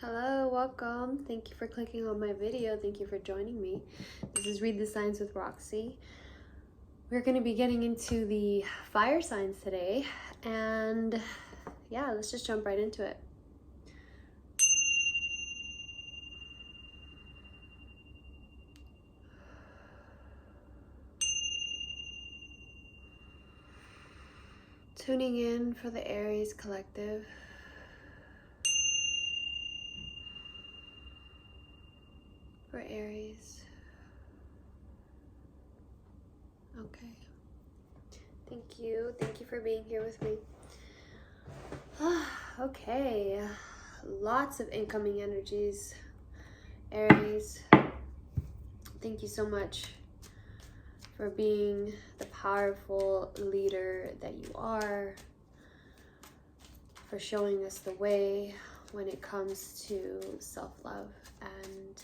Hello, welcome. Thank you for clicking on my video. Thank you for joining me. This is Read the Signs with Roxy. We're going to be getting into the fire signs today, and yeah, let's just jump right into it. Tuning in for the Aries collective. For Aries. Okay. Thank you. Thank you for being here with me. Okay. Lots of incoming energies. Aries. Thank you so much for being the powerful leader that you are, for showing us the way when it comes to self-love and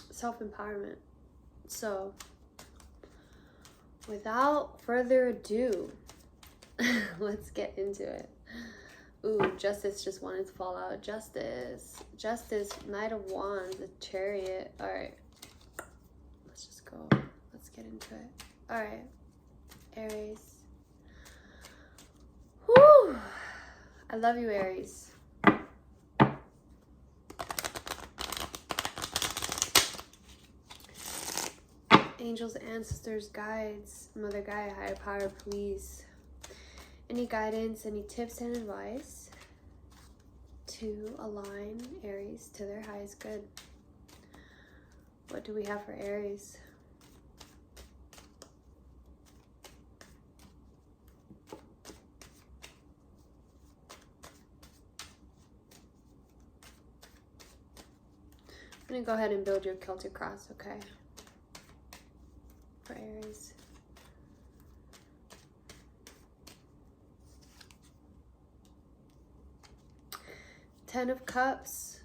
self-empowerment. So, without further ado, let's get into it. Ooh, Justice just wanted to fall out. Justice, Knight of Wands, the Chariot. All right. Let's just go. Let's get into it. All right, Aries. Whew. I love you, Aries. Angels, ancestors, guides, Mother Gaia, higher power, please. Any guidance, any tips and advice to align Aries to their highest good? What do we have for Aries? I'm going to go ahead and build your Celtic cross, okay? For Aries. Ten of Cups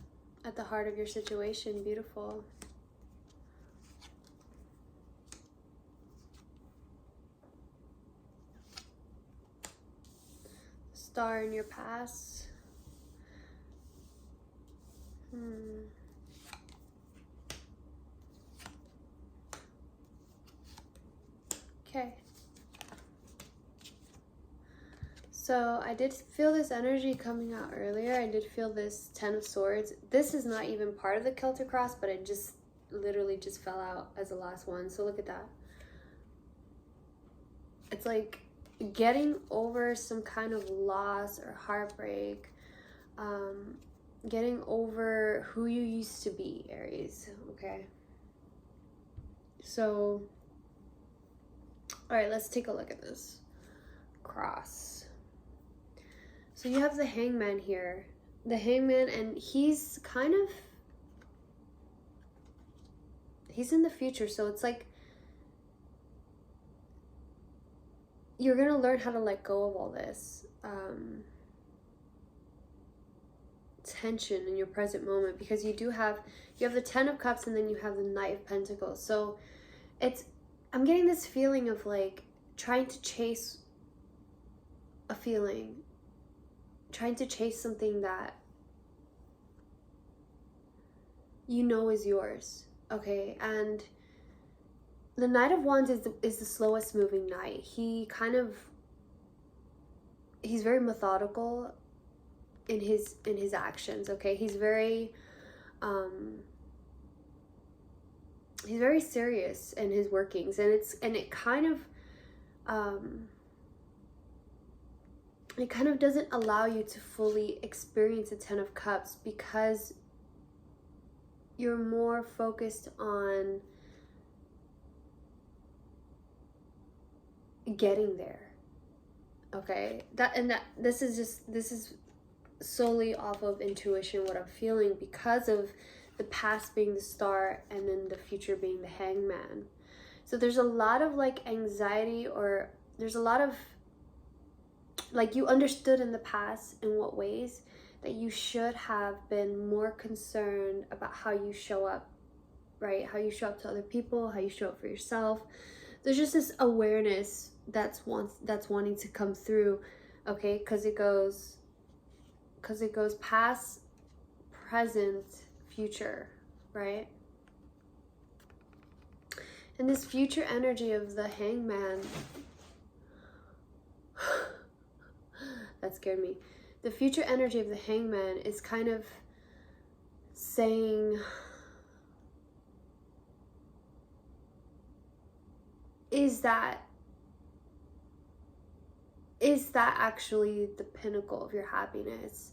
at the heart of your situation. Beautiful. Star in your past. Okay. So I did feel this energy coming out earlier. I did feel this Ten of Swords. This is not even part of the Celtic cross, but it just literally just fell out as the last one. So look at that. It's like getting over some kind of loss or heartbreak, getting over who you used to be, Aries, okay? So, all right, let's take a look at this cross. So you have the Hangman here. The Hangman, and he's kind of, he's in the future, so it's like you're going to learn how to let go of all this tension in your present moment, because you have the Ten of Cups and then you have the Knight of Pentacles. So I'm getting this feeling of like trying to chase a feeling, trying to chase something that you know is yours, okay? And the Knight of Wands is the slowest moving knight. He's very methodical in his actions, okay? He's very serious in his workings, and it kind of doesn't allow you to fully experience the Ten of Cups because you're more focused on getting there, okay? This is solely off of intuition, what I'm feeling, because of the past being the Star and then the future being the Hangman. So there's a lot of like anxiety, or there's a lot of like you understood in the past in what ways that you should have been more concerned about how you show up, right? How you show up to other people, how you show up for yourself. There's just this awareness that's wanting to come through, okay? Because it goes because it goes past, present, future, right? And this future energy of the Hangman, that scared me. The future energy of the Hangman is kind of saying, is that actually the pinnacle of your happiness?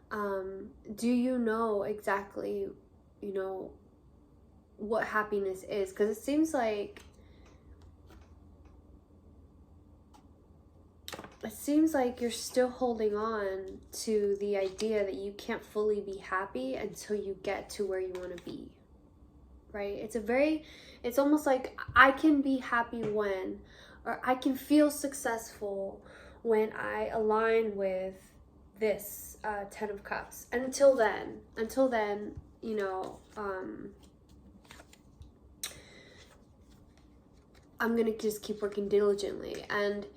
Do you know exactly, you know, what happiness is? Because it seems like you're still holding on to the idea that you can't fully be happy until you get to where you want to be, right? It's almost like I can be happy when, or I can feel successful when I align with this 10 of Cups. And until then, you know, I'm gonna just keep working diligently. And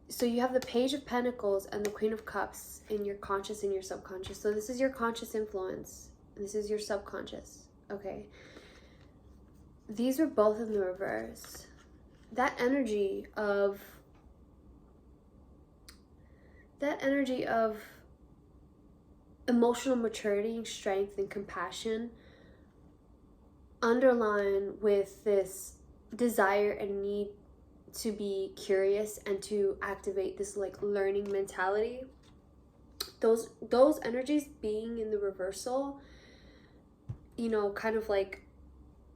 so you have the Page of Pentacles and the Queen of Cups in your conscious and your subconscious. So this is your conscious influence. This is your subconscious. Okay. These were both in the reverse. That energy of emotional maturity and strength and compassion underline with this desire and need to be curious and to activate this like learning mentality. Those energies being in the reversal, you know, kind of like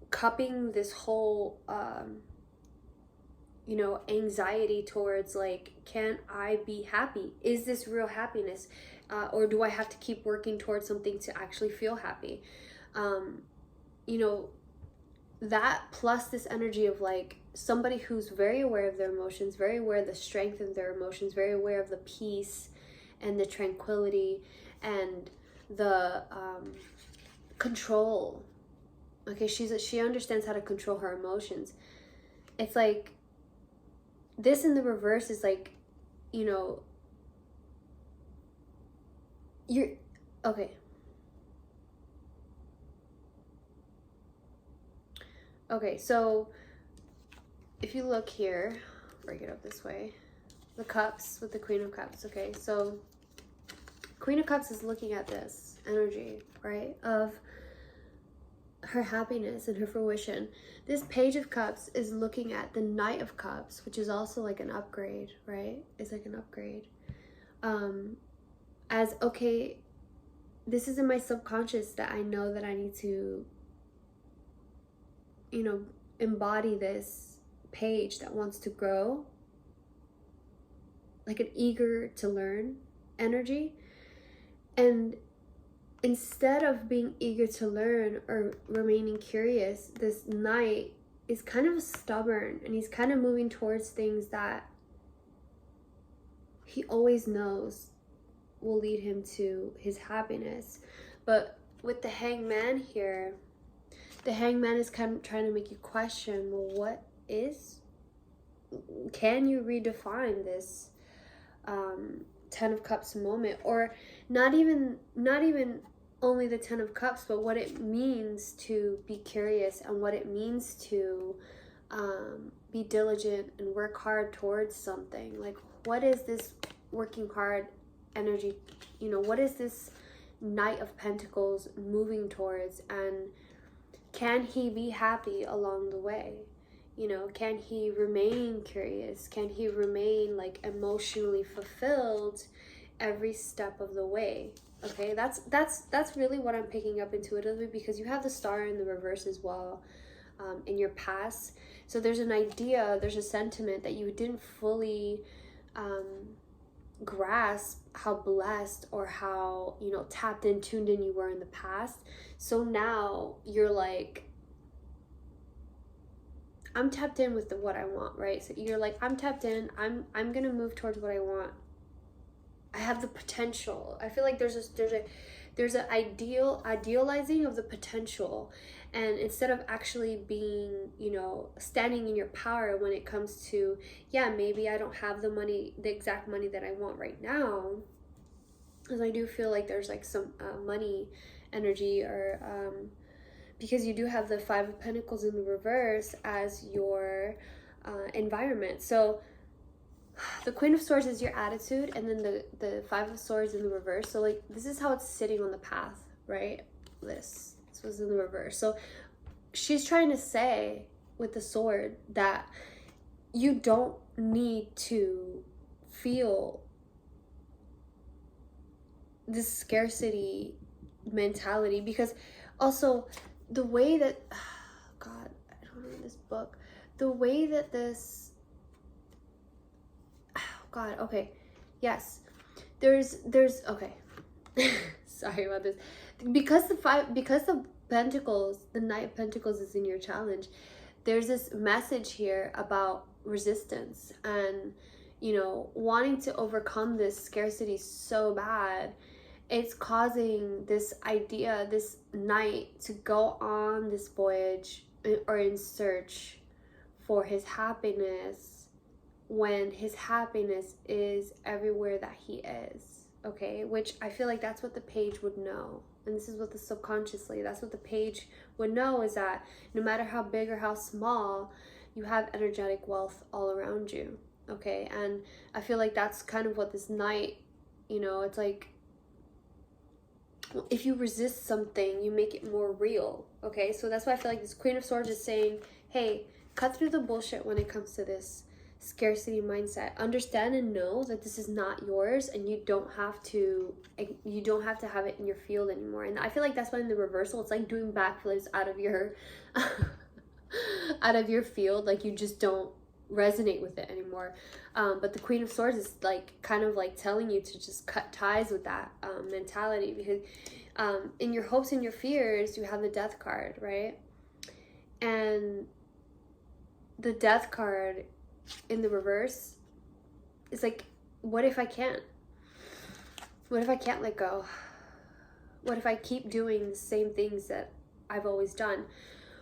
cupping this whole you know, anxiety towards like, can I be happy? Is this real happiness? Or do I have to keep working towards something to actually feel happy? You know, that plus this energy of like somebody who's very aware of their emotions, very aware of the strength of their emotions, very aware of the peace and the tranquility and the control. Okay, she understands how to control her emotions. It's like this in the reverse is like, you know, you're okay. Okay, so if you look here, break it up this way, the cups with the Queen of Cups. Okay, so Queen of Cups is looking at this energy, right, of her happiness and her fruition. This Page of Cups is looking at the Knight of Cups, which is also like an upgrade, right? It's like an upgrade. As, okay, this is in my subconscious that I know that I need to, you know, embody this page that wants to grow, like an eager to learn energy. And instead of being eager to learn or remaining curious, this Knight is kind of stubborn and he's kind of moving towards things that he always knows will lead him to his happiness. But with the Hangman here, the Hangman is kind of trying to make you question, well, what is? Can you redefine this 10 of Cups moment? Or not even only the 10 of Cups, but what it means to be curious and what it means to be diligent and work hard towards something. Like, what is this working hard energy? You know, what is this Knight of Pentacles moving towards? And can he be happy along the way? You know, can he remain curious? Can he remain like emotionally fulfilled every step of the way? Okay, that's really what I'm picking up intuitively, because you have the Star in the reverse as well in your past. So there's an idea, there's a sentiment that you didn't fully grasp how blessed or how, you know, tapped in, tuned in you were in the past. So now you're like, I'm tapped in with what I want, right? So you're like, I'm tapped in, I'm gonna move towards what I want. I have the potential. I feel like there's an idealizing of the potential, and instead of actually being, you know, standing in your power when it comes to, yeah, maybe I don't have the money, the exact money that I want right now, because I do feel like there's like some money energy, or because you do have the Five of Pentacles in the reverse as your environment. So the Queen of Swords is your attitude, and then the Five of Swords in the reverse. So like this is how it's sitting on the path, right? This was in the reverse. So she's trying to say with the sword that you don't need to feel this scarcity mentality, because also the way that God, I don't know this book, the way that this, oh God, okay, yes, there's okay. Sorry about this. Because the Pentacles, the Knight of Pentacles is in your challenge, there's this message here about resistance and, you know, wanting to overcome this scarcity so bad. It's causing this idea, this knight, to go on this voyage or in search for his happiness when his happiness is everywhere that he is, okay? Which I feel like that's what the page would know. And this is what the subconsciously, that's what the page would know, is that no matter how big or how small, you have energetic wealth all around you, okay? And I feel like that's kind of what this knight, you know, it's like, if you resist something, you make it more real, okay? So that's why I feel like this Queen of Swords is saying, hey, cut through the bullshit when it comes to this scarcity mindset. Understand and know that this is not yours, and you don't have to have it in your field anymore. And I feel like that's why in the reversal, it's like doing backflips out of your out of your field. Like you just don't resonate with it anymore. But the Queen of Swords is like kind of like telling you to just cut ties with that mentality, because in your hopes and your fears, you have the Death card, right? And the Death card in the reverse is like, what if I can't? What if I can't let go? What if I keep doing the same things that I've always done?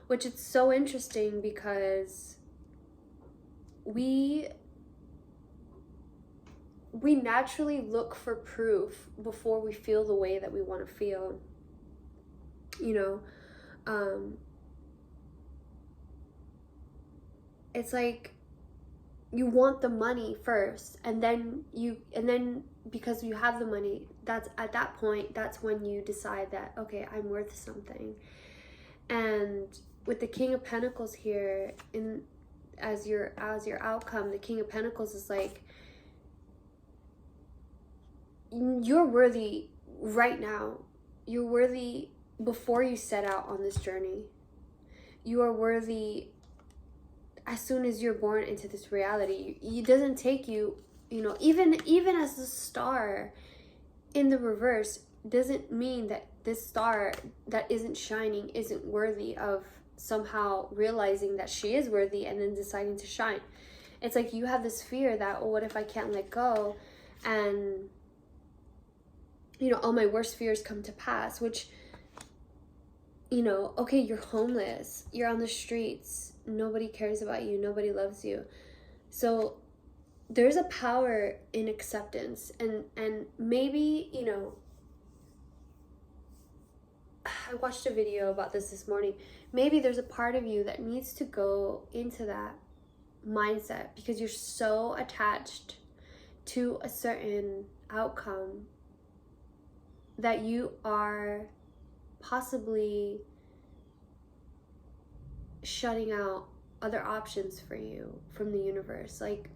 Which it's so interesting, because we naturally look for proof before we feel the way that we want to feel, you know. It's like you want the money first, and then because you have the money, that's at that point, that's when you decide that, okay, I'm worth something. And with the King of Pentacles here as your outcome, the King of Pentacles is like, you're worthy right now. You're worthy before you set out on this journey. You are worthy as soon as you're born into this reality. It doesn't take you, you know, even as the star in the reverse doesn't mean that this star that isn't shining isn't worthy of somehow realizing that she is worthy and then deciding to shine. It's like you have this fear that, oh, what if I can't let go? And, you know, all my worst fears come to pass, which, you know, okay, you're homeless, you're on the streets, nobody cares about you, nobody loves you. So there's a power in acceptance, and maybe, you know, I watched a video about this morning. Maybe there's a part of you that needs to go into that mindset because you're so attached to a certain outcome that you are possibly shutting out other options for you from the universe. Like,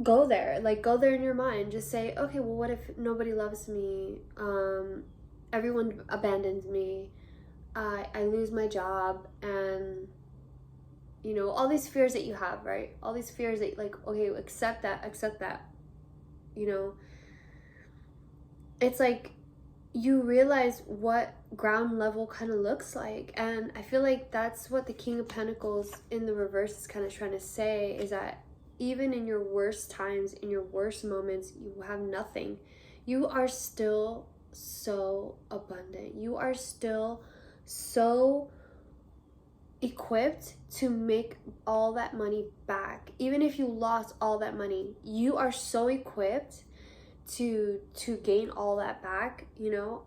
go there in your mind. Just say, okay, well, what if nobody loves me? Everyone abandons me. I lose my job, and, you know, all these fears that you have, right? All these fears that, like, okay, accept that, you know. It's like you realize what ground level kind of looks like. And I feel like that's what the King of Pentacles in the reverse is kind of trying to say, is that even in your worst times, in your worst moments, you have nothing. You are still so abundant. You are still so equipped to make all that money back. Even if you lost all that money, you are so equipped to gain all that back, you know,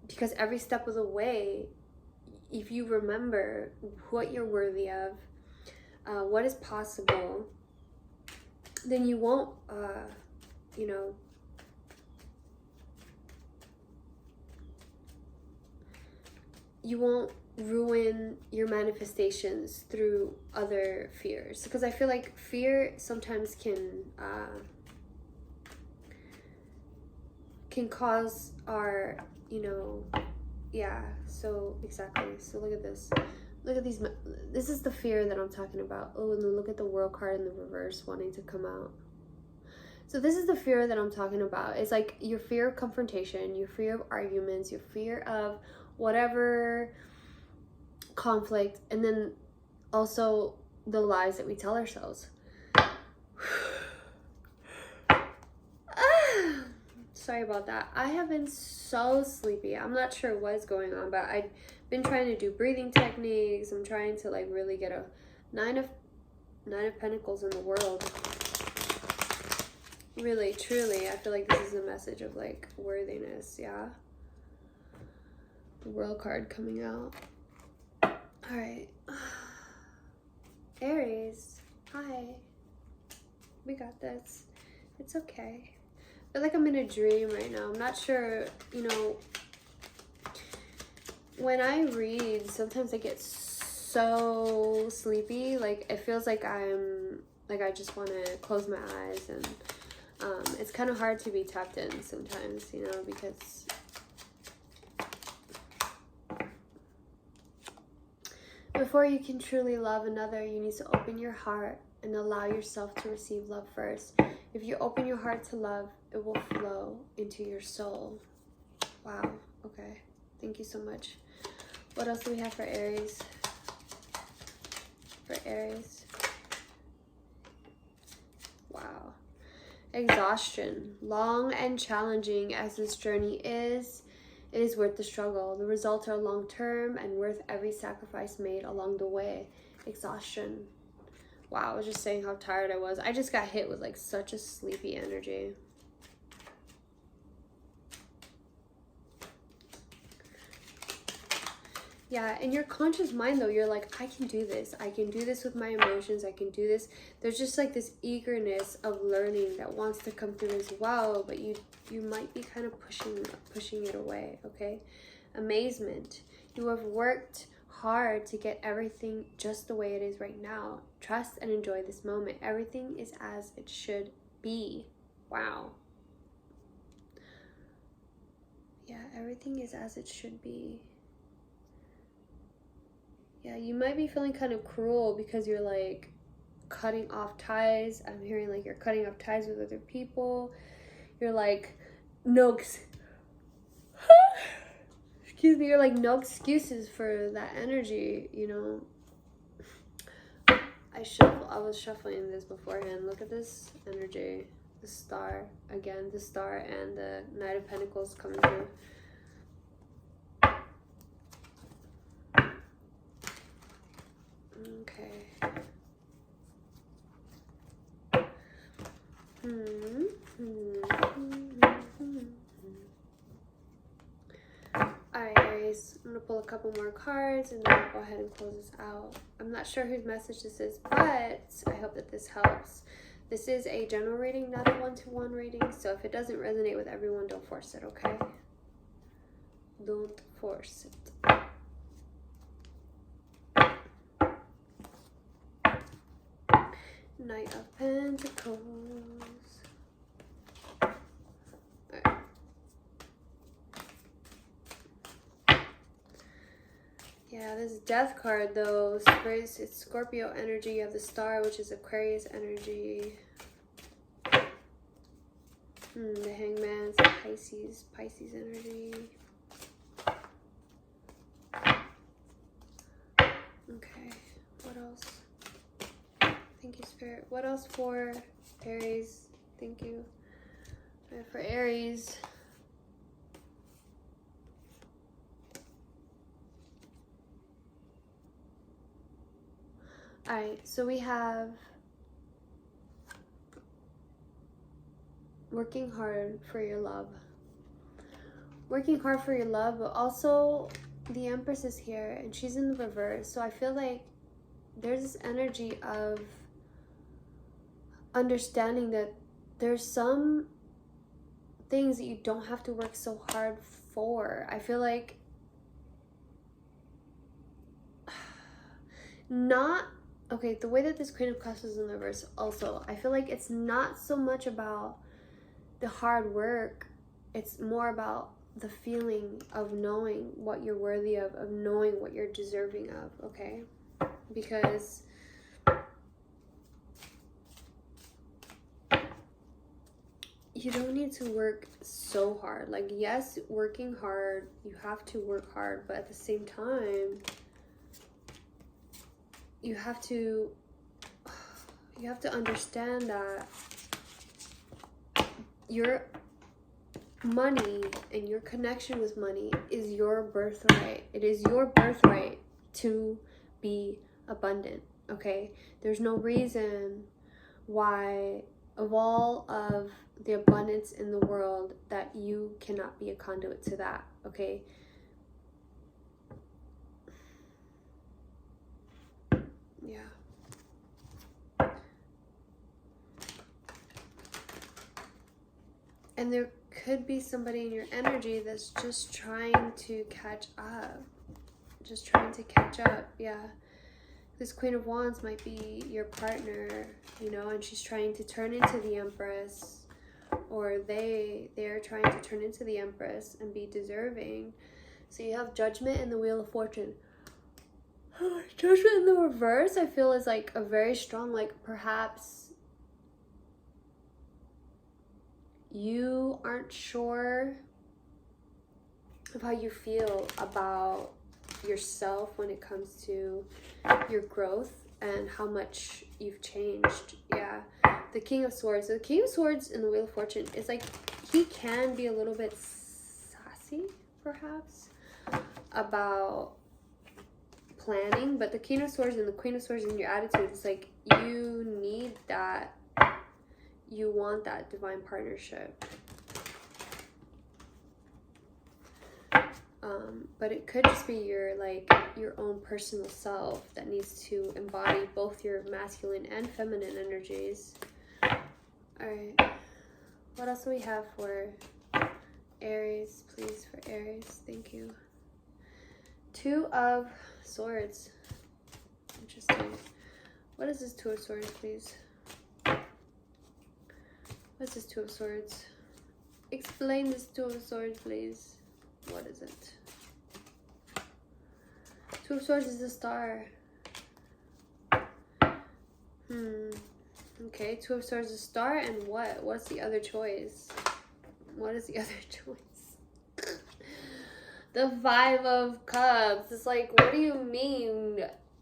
because every step of the way, if you remember what you're worthy of, what is possible, then you won't, you know, you won't ruin your manifestations through other fears. Because I feel like fear sometimes can cause our, you know, yeah, so exactly. So look at this. Look at these. This is the fear that I'm talking about. Oh, and then look at the World card in the reverse wanting to come out. So this is the fear that I'm talking about. It's like your fear of confrontation, your fear of arguments, your fear of whatever conflict, and then also the lies that we tell ourselves. Sorry about that. I have been so sleepy. I'm not sure what's going on, but I've been trying to do breathing techniques. I'm trying to like really get a nine of Pentacles in the world. Really, truly, I feel like this is a message of like worthiness, yeah. The World card coming out. All right. Aries, hi. We got this. It's okay. I feel like I'm in a dream right now. I'm not sure, you know, when I read, sometimes I get so sleepy. Like, it feels like I just want to close my eyes, and it's kind of hard to be tapped in sometimes, you know, because before you can truly love another, you need to open your heart and allow yourself to receive love first. If you open your heart to love, it will flow into your soul. Wow. Okay. Thank you so much. What else do we have for Aries? For Aries. Wow. Exhaustion. Long and challenging as this journey is, it is worth the struggle. The results are long-term and worth every sacrifice made along the way. Exhaustion. Wow, I was just saying how tired I was. I just got hit with like such a sleepy energy. Yeah, in your conscious mind though, you're like, I can do this. I can do this with my emotions. I can do this. There's just like this eagerness of learning that wants to come through as well, but you might be kind of pushing it away, okay? Amazement. You have worked hard to get everything just the way it is right now. Trust and enjoy this moment. Everything is as it should be. Wow. Yeah, everything is as it should be. Yeah, you might be feeling kind of cruel because you're like cutting off ties. I'm hearing like you're cutting off ties with other people. You're like, no, excuse me, you're like, no excuses for that energy, you know. I was shuffling this beforehand. Look at this energy. The star, again, the star and the Knight of Pentacles coming through. Okay. Alright, Aries, I'm going to pull a couple more cards and then I'll go ahead and close this out. I'm not sure whose message this is, but I hope that this helps. This is a general reading, not a one-to-one reading, so if it doesn't resonate with everyone, don't force it, okay? Don't force it. Knight of Pentacles. Right. Yeah, this Death card though, it's Scorpio energy. You have the Star, which is Aquarius energy. The Hangman's Pisces energy. Okay, what else? Thank you, Spirit. What else for Aries? Thank you. All right, for Aries. All right, so we have working hard for your love. Working hard for your love, but also the Empress is here and she's in the reverse. So I feel like there's this energy of understanding that there's some things that you don't have to work so hard for. I feel like the way that this Queen of Cups is in the reverse also, I feel like it's not so much about the hard work, it's more about the feeling of knowing what you're worthy of knowing what you're deserving of, okay? Because you don't need to work so hard. Like, yes, working hard, you have to work hard, but at the same time, you have to understand that your money and your connection with money is your birthright. It is your birthright to be abundant, okay? There's no reason why, of all of the abundance in the world, that you cannot be a conduit to that, okay? Yeah. And there could be somebody in your energy that's just trying to catch up. Just trying to catch up, yeah. This Queen of Wands might be your partner, you know, and she's trying to turn into the Empress, or they're trying to turn into the Empress and be deserving. So you have Judgment and the Wheel of Fortune. Judgment in the reverse, I feel, is like a very strong, like, perhaps you aren't sure of how you feel about yourself when it comes to your growth and how much you've changed. Yeah. The King of Swords. So the King of Swords in the Wheel of Fortune is like, he can be a little bit sassy, perhaps, about planning, but the King of Swords and the Queen of Swords in your attitude is like, you need that. You want that divine partnership. But it could just be your own personal self that needs to embody both your masculine and feminine energies. Alright. What else do we have for Aries? Please, for Aries. Thank you. Two of Swords. Interesting. What is this Two of Swords, please? What's this Two of Swords? Explain this Two of Swords, please. What is it? Two of Swords is a star. Okay, Two of Swords is a star, and what? What's the other choice? What is the other choice? The Five of Cups. It's like, what do you mean?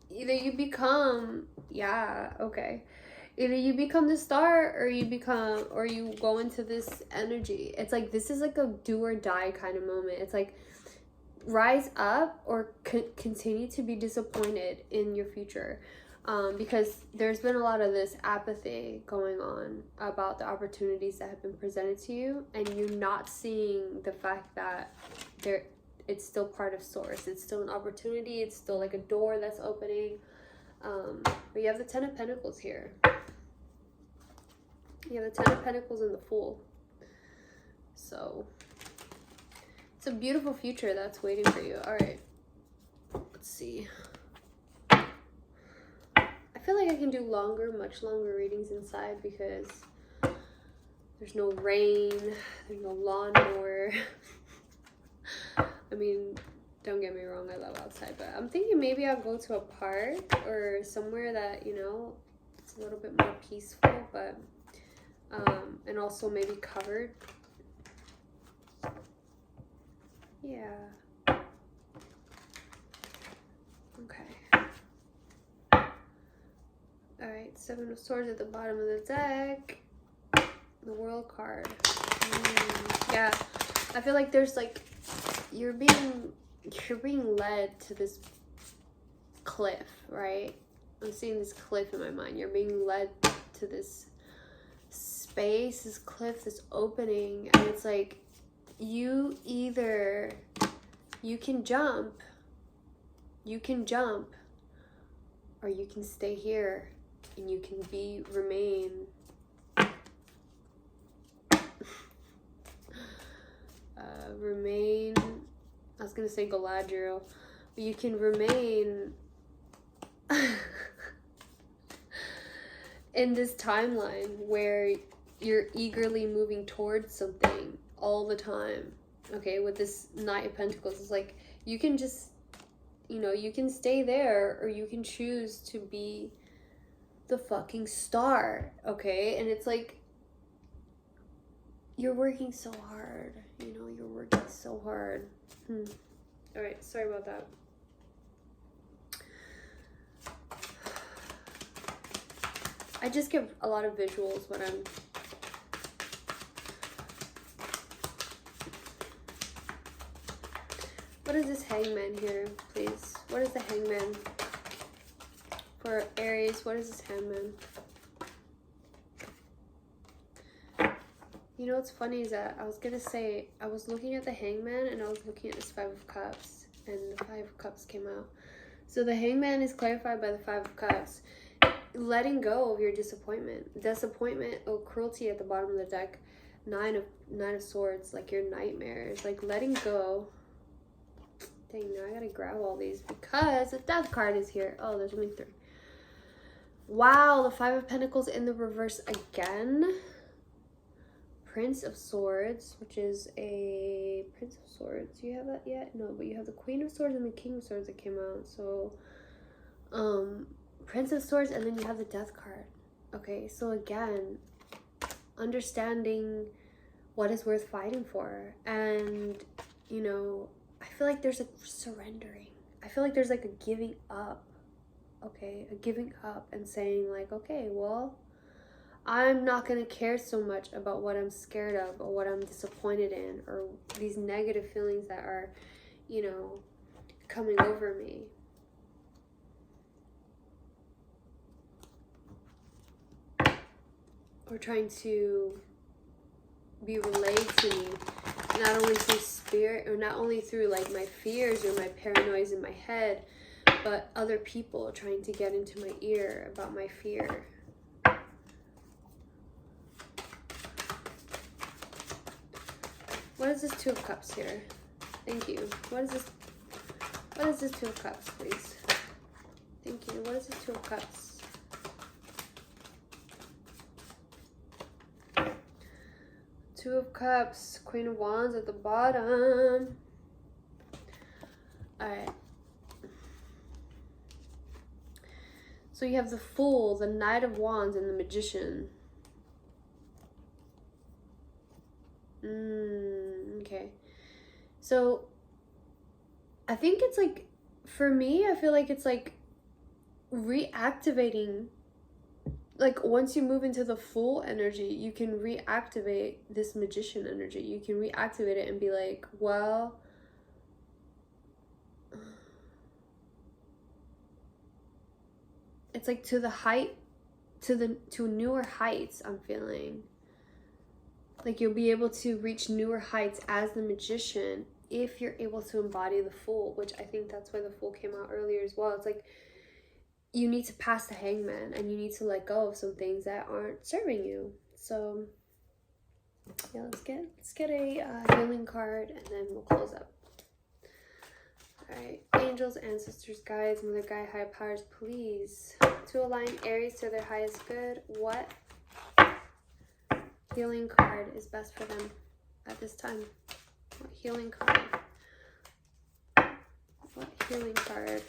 Either you become, yeah, okay. Either you become the star, or you go into this energy. It's like, this is like a do or die kind of moment. It's like, rise up or continue to be disappointed in your future. Because there's been a lot of this apathy going on about the opportunities that have been presented to you, and you're not seeing the fact that it's still part of source. It's still an opportunity. It's still like a door that's opening. But you have the Ten of Pentacles here. You have the Ten of Pentacles and the Fool. So it's a beautiful future that's waiting for you. All right. Let's see. I feel like I can do much longer readings inside because there's no rain, there's no lawnmower. I mean, don't get me wrong, I love outside, but I'm thinking maybe I'll go to a park or somewhere that, you know, it's a little bit more peaceful, but and also maybe covered. Yeah. Okay. Alright, Seven of Swords at the bottom of the deck. The World card. Yeah. I feel like there's like, you're being led to this cliff, right? I'm seeing this cliff in my mind. You're being led to this space, this cliff, this opening, and it's like you can jump, or you can stay here and you can remain I was gonna say Galadriel, but you can remain in this timeline where you're eagerly moving towards something all the time. Okay, with this Knight of Pentacles, it's like you can just, you can stay there, or you can choose to be the fucking star. Okay, and it's like you're working so hard. You're working so hard. All right, sorry about that. I just get a lot of visuals when I'm What is this Hangman here, please? What is the Hangman? For Aries, what is this Hangman? You know what's funny is that I was gonna say, I was looking at the Hangman and I was looking at this Five of Cups, and the Five of Cups came out. So the Hangman is clarified by the Five of Cups. Letting go of your disappointment or cruelty at the bottom of the deck. Nine of Swords, like your nightmares, like letting go. Dang, now I gotta grab all these because the Death card is here. Oh, there's only 3. Wow, the Five of Pentacles in the reverse again. Prince of Swords, which is a Prince of Swords. Do you have that yet? No, but you have the Queen of Swords and the King of Swords that came out. So, Prince of Swords, and then you have the Death card. Okay, so again, understanding what is worth fighting for. And, I feel like there's a surrendering. I feel like there's like a giving up. Okay, a giving up and saying like, okay, well, I'm not going to care so much about what I'm scared of or what I'm disappointed in or these negative feelings that are, coming over me. Or trying to be relayed to me, not only through spirit, or not only through like my fears or my paranoias in my head, but other people trying to get into my ear about my fear. What is this Two of Cups here? Thank you. What is this Two of Cups, please? Thank you. What is this Two of Cups? Two of Cups, Queen of Wands at the bottom. Alright. So you have the Fool, the Knight of Wands, and the Magician. Okay. So I think it's like, for me, I feel like it's like reactivating. Like once you move into the Fool energy, you can reactivate this Magician energy. You can reactivate it and be like, well, it's like to newer heights. I'm feeling like you'll be able to reach newer heights as the Magician if you're able to embody the Fool, which I think that's why the Fool came out earlier as well. It's like you need to pass the Hangman and you need to let go of some things that aren't serving you. So yeah, let's get a healing card and then we'll close up. All right, angels, ancestors, guides, mother, guide, higher powers, please to align Aries to their highest good. What healing card is best for them at this time? What healing card? What healing card?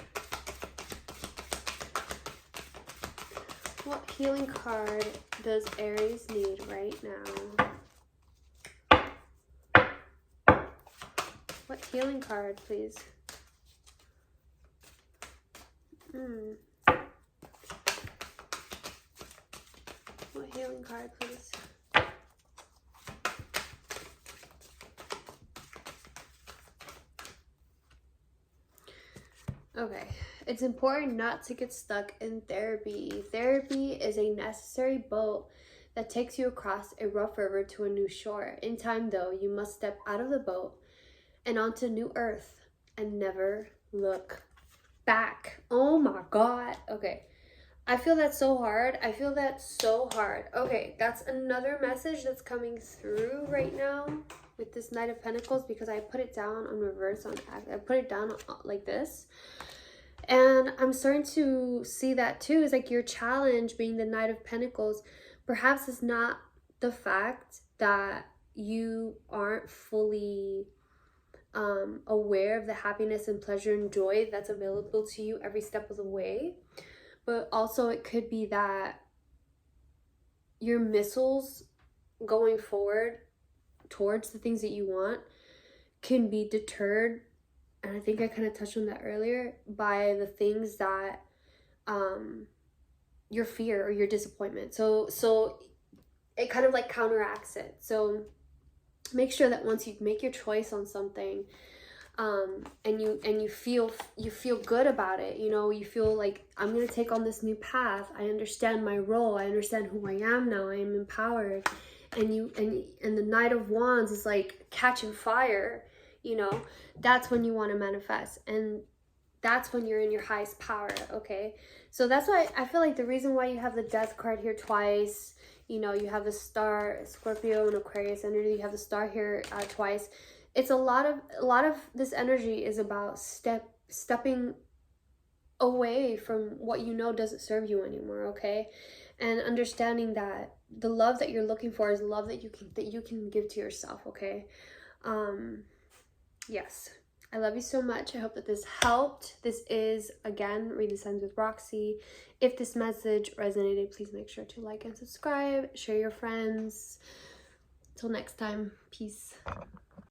What healing card does Aries need right now? What healing card, please? What healing card, please? Okay. It's important not to get stuck in therapy. Therapy is a necessary boat that takes you across a rough river to a new shore. In time, though, you must step out of the boat and onto new earth and never look back. Oh my God. Okay. I feel that so hard. I feel that so hard. Okay, that's another message that's coming through right now with this Knight of Pentacles, because I put it down on reverse. I put it down like this. And I'm starting to see that too. It's like your challenge being the Knight of Pentacles perhaps is not the fact that you aren't fully aware of the happiness and pleasure and joy that's available to you every step of the way. But also it could be that your missiles going forward towards the things that you want can be deterred, and I think I kind of touched on that earlier, by the things that your fear or your disappointment. So it kind of like counteracts it. So make sure that once you make your choice on something, and you feel good about it, you know, you feel like, I'm gonna take on this new path, I understand my role, I understand who I am now, I am empowered, and the Knight of Wands is like catching fire, you know, that's when you want to manifest, and that's when you're in your highest power. Okay, so that's why I feel like the reason why you have the Death card here twice, you know, you have the Star, Scorpio and Aquarius energy, you have the Star here twice. It's a lot of this energy is about stepping away from what you know doesn't serve you anymore, okay? And understanding that the love that you're looking for is love that you can give to yourself, okay? Yes. I love you so much. I hope that this helped. This is, again, Read the Signs with Roxy. If this message resonated, please make sure to like and subscribe. Share your friends. Till next time. Peace.